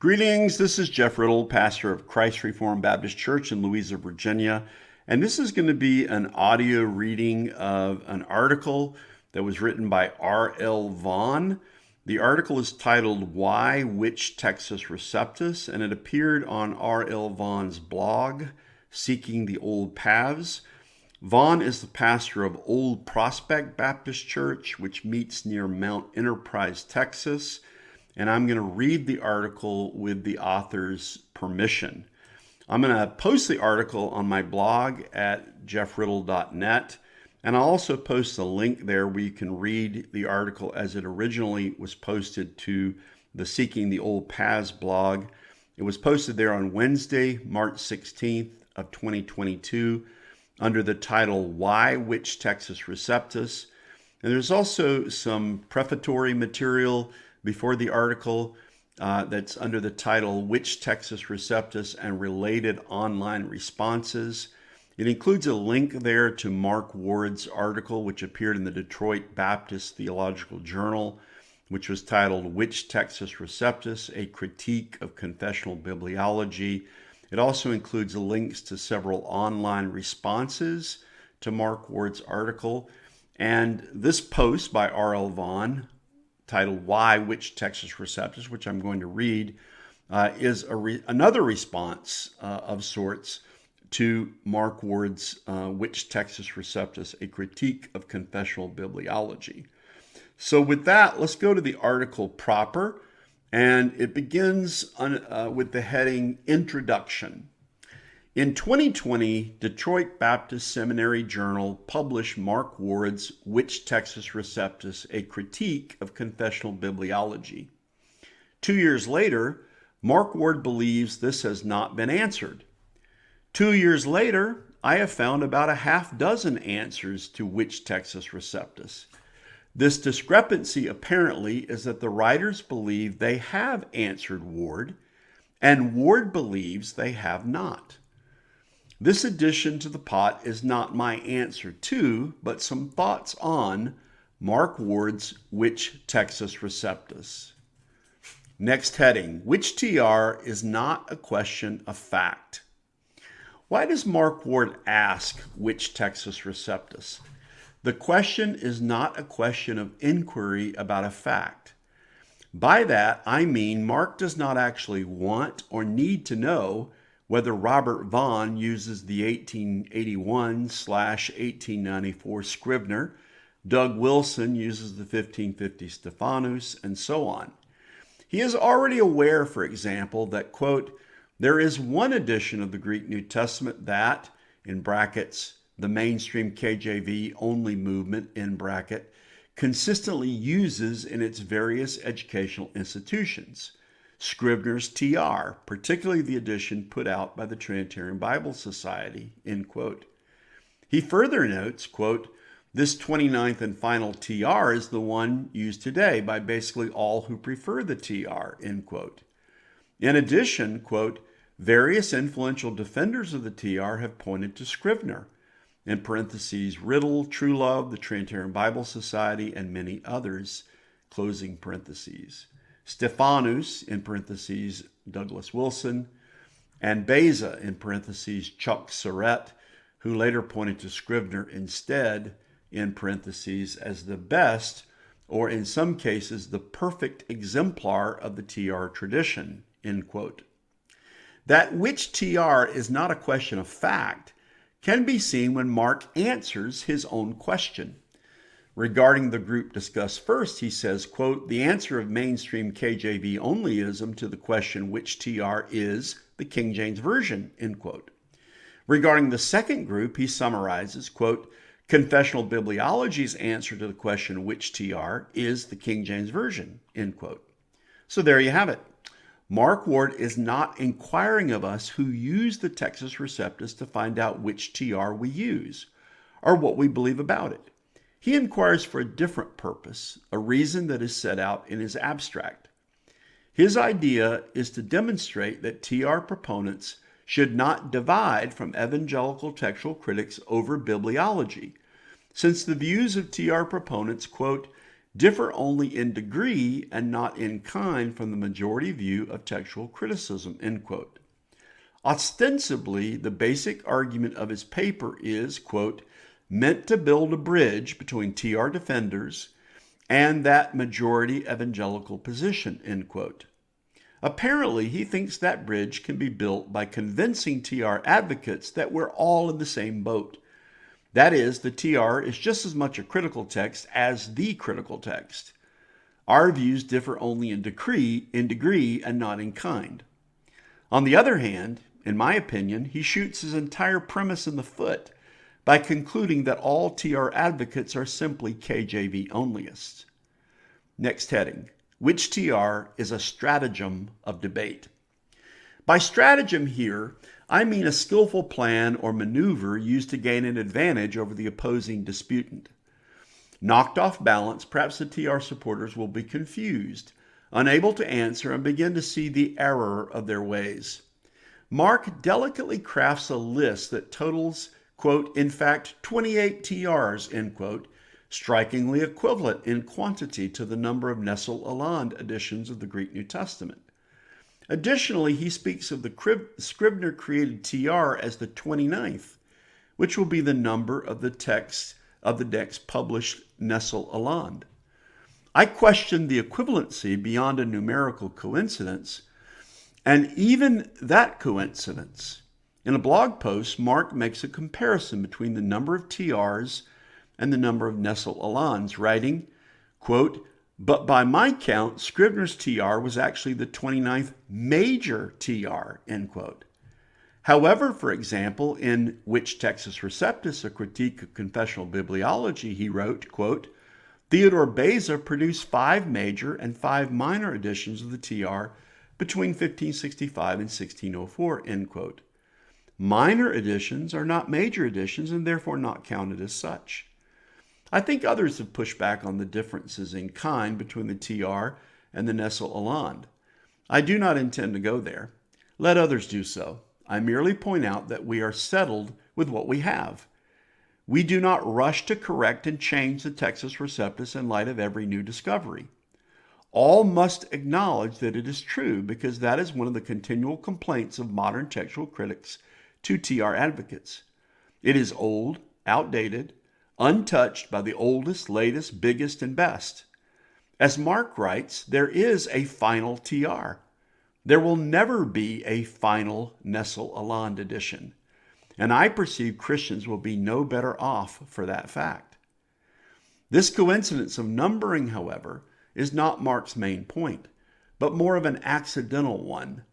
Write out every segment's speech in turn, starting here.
Greetings, this is Jeff Riddle, pastor of Christ Reformed Baptist Church in Louisa, Virginia, and this is going to be an audio reading of an article that was written by R.L. Vaughn. The article is titled, Why Which Textus Receptus, and it appeared on R.L. Vaughn's blog, Seeking the Old Paths. Vaughn is the pastor of Old Prospect Baptist Church, which meets near Mount Enterprise, Texas. And I'm going to read the article with the author's permission. I'm going to post the article on my blog at jeffriddle.net, and I'll also post a link there where you can read the article as it originally was posted to the Seeking the Old Paths blog. It was posted there on Wednesday, March 16th of 2022 under the title, Why Which Textus Receptus? And there's also some prefatory material before the article that's under the title, Which Textus Receptus and Related Online Responses. It includes a link there to Mark Ward's article, which appeared in the Detroit Baptist Theological Journal, which was titled, Which Textus Receptus? A Critique of Confessional Bibliology. It also includes links to several online responses to Mark Ward's article. And this post by R.L. Vaughn, titled Why Which Textus Receptus, which I'm going to read, is another response of sorts to Mark Ward's Which Textus Receptus, A Critique of Confessional Bibliology. So with that, let's go to the article proper, and it begins with the heading Introduction. In 2020, Detroit Baptist Seminary Journal published Mark Ward's Which Textus Receptus? A Critique of Confessional Bibliology. 2 years later, Mark Ward believes this has not been answered. 2 years later, I have found about a half dozen answers to Which Textus Receptus? This discrepancy apparently is that the writers believe they have answered Ward, and Ward believes they have not. This addition to the pot is not my answer to, but some thoughts on Mark Ward's Which Textus Receptus. Next heading, Which TR is not a question of fact. Why does Mark Ward ask Which Textus Receptus? The question is not a question of inquiry about a fact. By that, I mean Mark does not actually want or need to know whether Robert Vaughn uses the 1881/1894 Scrivener, Doug Wilson uses the 1550 Stephanus, and so on. He is already aware, for example, that, quote, there is one edition of the Greek New Testament that, in brackets, the mainstream KJV only movement, in bracket, consistently uses in its various educational institutions. Scrivener's TR, particularly the edition put out by the Trinitarian Bible Society, end quote. He further notes, quote, this 29th and final TR is the one used today by basically all who prefer the TR, end quote. In addition, quote, various influential defenders of the TR have pointed to Scrivener, in parentheses, Riddle, True Love, the Trinitarian Bible Society, and many others, closing parentheses. Stephanus, in parentheses, Douglas Wilson, and Beza, in parentheses, Chuck Surratt, who later pointed to Scrivener instead, in parentheses, as the best, or in some cases, the perfect exemplar of the TR tradition, end quote. That which TR is not a question of fact can be seen when Mark answers his own question. Regarding the group discussed first, he says, quote, the answer of mainstream KJV onlyism to the question which TR is the King James Version, end quote. Regarding the second group, he summarizes, quote, confessional bibliology's answer to the question which TR is the King James Version, end quote. So there you have it. Mark Ward is not inquiring of us who use the Textus Receptus to find out which TR we use or what we believe about it. He inquires for a different purpose, a reason that is set out in his abstract. His idea is to demonstrate that TR proponents should not divide from evangelical textual critics over bibliology, since the views of TR proponents, quote, differ only in degree and not in kind from the majority view of textual criticism, end quote. Ostensibly, the basic argument of his paper is, quote, meant to build a bridge between TR defenders and that majority evangelical position, end quote. Apparently, he thinks that bridge can be built by convincing TR advocates that we're all in the same boat. That is, the TR is just as much a critical text as the critical text. Our views differ only in degree and not in kind. On the other hand, in my opinion, he shoots his entire premise in the foot by concluding that all TR advocates are simply KJV onlyists. Next heading, which TR is a stratagem of debate. By stratagem here, I mean a skillful plan or maneuver used to gain an advantage over the opposing disputant. Knocked off balance, perhaps the TR supporters will be confused, unable to answer, and begin to see the error of their ways. Mark delicately crafts a list that totals, quote, in fact, 28 TRs, end quote, strikingly equivalent in quantity to the number of Nestle-Aland editions of the Greek New Testament. Additionally, he speaks of the Scribner-created TR as the 29th, which will be the number of the text of the next published Nestle-Aland. I question the equivalency beyond a numerical coincidence, and even that coincidence. In a blog post, Mark makes a comparison between the number of TRs and the number of Nestle-Alands, writing, quote, but by my count, Scribner's TR was actually the 29th major TR, end quote. However, for example, in Which Textus Receptus, a critique of confessional bibliology, he wrote, quote, Theodore Beza produced 5 major and 5 minor editions of the TR between 1565 and 1604, end quote. Minor editions are not major editions and therefore not counted as such. I think others have pushed back on the differences in kind between the TR and the Nestle-Aland. I do not intend to go there. Let others do so. I merely point out that we are settled with what we have. We do not rush to correct and change the Textus Receptus in light of every new discovery. All must acknowledge that it is true because that is one of the continual complaints of modern textual critics to TR advocates. It is old, outdated, untouched by the oldest, latest, biggest, and best. As Mark writes, there is a final TR. There will never be a final Nestle-Aland edition, and I perceive Christians will be no better off for that fact. This coincidence of numbering, however, is not Mark's main point, but more of an accidental one.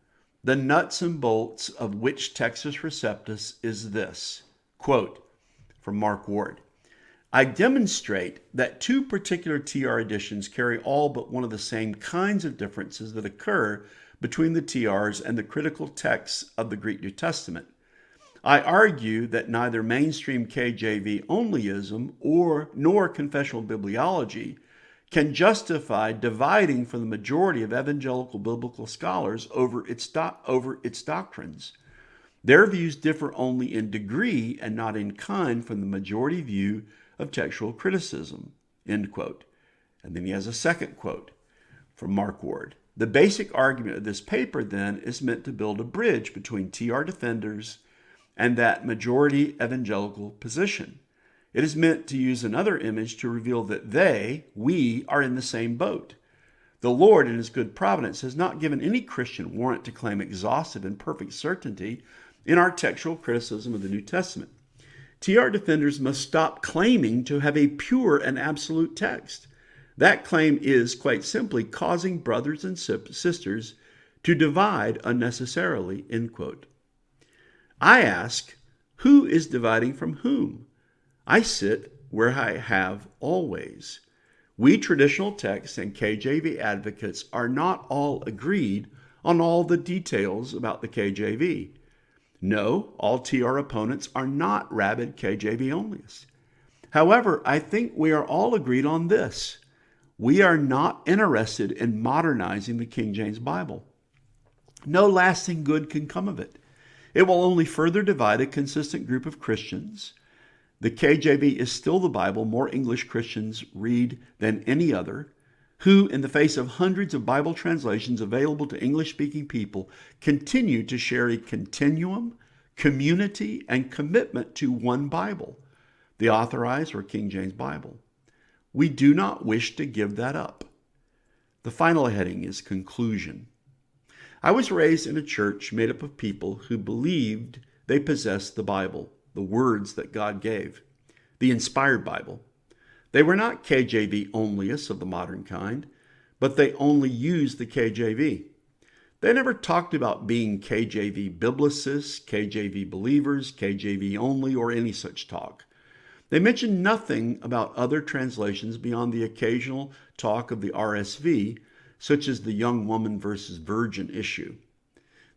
The nuts and bolts of Which Textus Receptus is this, quote, from Mark Ward. I demonstrate that 2 particular TR editions carry all but one of the same kinds of differences that occur between the TRs and the critical texts of the Greek New Testament. I argue that neither mainstream KJV onlyism nor confessional bibliology can justify dividing from the majority of evangelical biblical scholars over its doctrines. Their views differ only in degree and not in kind from the majority view of textual criticism, end quote. And then he has a second quote from Mark Ward. The basic argument of this paper, then, is meant to build a bridge between TR defenders and that majority evangelical position. It is meant to use another image to reveal that we, are in the same boat. The Lord, in his good providence, has not given any Christian warrant to claim exhaustive and perfect certainty in our textual criticism of the New Testament. TR defenders must stop claiming to have a pure and absolute text. That claim is, quite simply, causing brothers and sisters to divide unnecessarily, end quote. I ask, who is dividing from whom? I sit where I have always. We traditional texts and KJV advocates are not all agreed on all the details about the KJV. No, all TR opponents are not rabid KJV onlyists. However, I think we are all agreed on this. We are not interested in modernizing the King James Bible. No lasting good can come of it. It will only further divide a consistent group of Christians. The KJV is still the Bible more English Christians read than any other, who, in the face of hundreds of Bible translations available to English-speaking people, continue to share a continuum, community, and commitment to one Bible, the Authorized or King James Bible. We do not wish to give that up. The final heading is conclusion. I was raised in a church made up of people who believed they possessed the Bible, the words that God gave, the inspired Bible. They were not KJV onlyists of the modern kind, but they only used the KJV. They never talked about being KJV biblicists, KJV believers, KJV only, or any such talk. They mentioned nothing about other translations beyond the occasional talk of the RSV, such as the young woman versus virgin issue.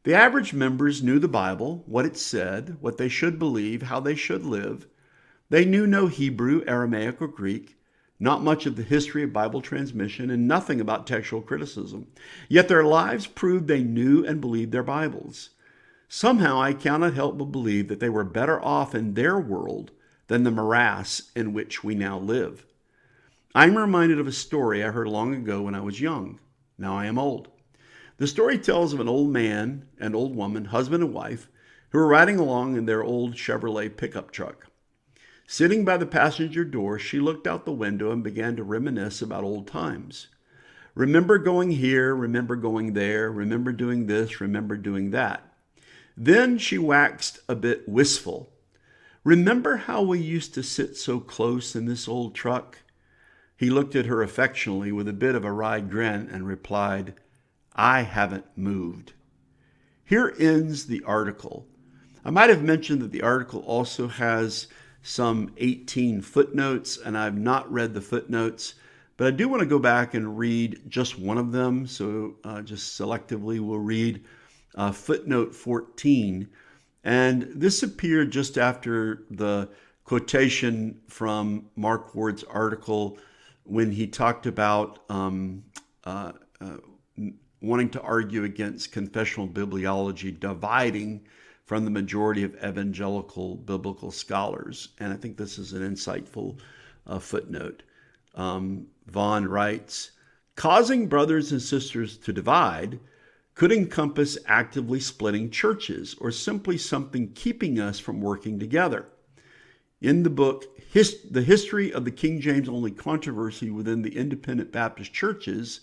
The average members knew the Bible, what it said, what they should believe, how they should live. They knew no Hebrew, Aramaic, or Greek, not much of the history of Bible transmission, and nothing about textual criticism. Yet their lives proved they knew and believed their Bibles. Somehow I cannot help but believe that they were better off in their world than the morass in which we now live. I'm reminded of a story I heard long ago when I was young. Now I am old. The story tells of an old man and old woman, husband and wife, who were riding along in their old Chevrolet pickup truck. Sitting by the passenger door, she looked out the window and began to reminisce about old times. Remember going here, remember going there, remember doing this, remember doing that. Then she waxed a bit wistful. Remember how we used to sit so close in this old truck? He looked at her affectionately with a bit of a wry grin and replied, I haven't moved. Here ends the article. I might have mentioned that the article also has some 18 footnotes, and I've not read the footnotes, but I do want to go back and read just one of them. So just selectively we'll read footnote 14. And this appeared just after the quotation from Mark Ward's article when he talked about wanting to argue against confessional bibliology dividing from the majority of evangelical biblical scholars. And I think this is an insightful footnote. Vaughn writes, causing brothers and sisters to divide could encompass actively splitting churches or simply something keeping us from working together. In the book, The History of the King James Only Controversy Within the Independent Baptist Churches,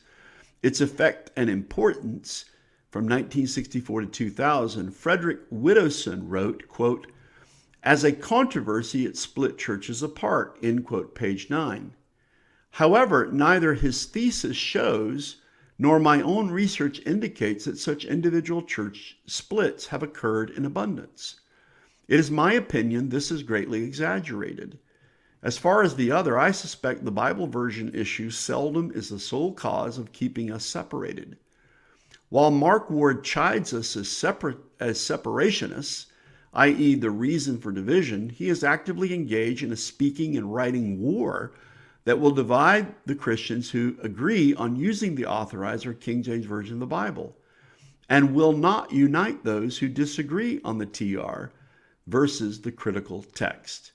Its Effect and Importance, from 1964 to 2000, Frederick Widdowson wrote, quote, as a controversy, it split churches apart, end quote, page 9. However, neither his thesis shows nor my own research indicates that such individual church splits have occurred in abundance. It is my opinion this is greatly exaggerated. As far as the other, I suspect the Bible version issue seldom is the sole cause of keeping us separated. While Mark Ward chides us as separationists, i.e. the reason for division, he is actively engaged in a speaking and writing war that will divide the Christians who agree on using the Authorized or King James Version of the Bible, and will not unite those who disagree on the TR versus the critical text.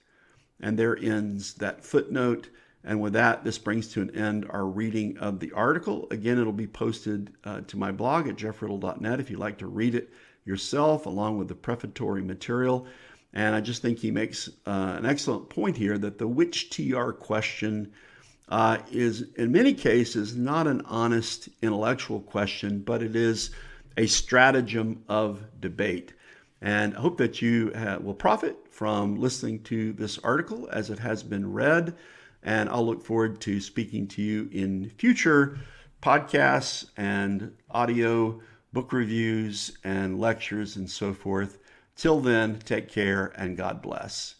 And there ends that footnote. And with that, this brings to an end our reading of the article. Again, it'll be posted to my blog at jeffriddle.net if you'd like to read it yourself, along with the prefatory material. And I just think he makes an excellent point here that the which TR question is, in many cases, not an honest intellectual question, but it is a stratagem of debate. And I hope that you will profit from listening to this article as it has been read. And I'll look forward to speaking to you in future podcasts and audio book reviews and lectures and so forth. Till then, take care and God bless.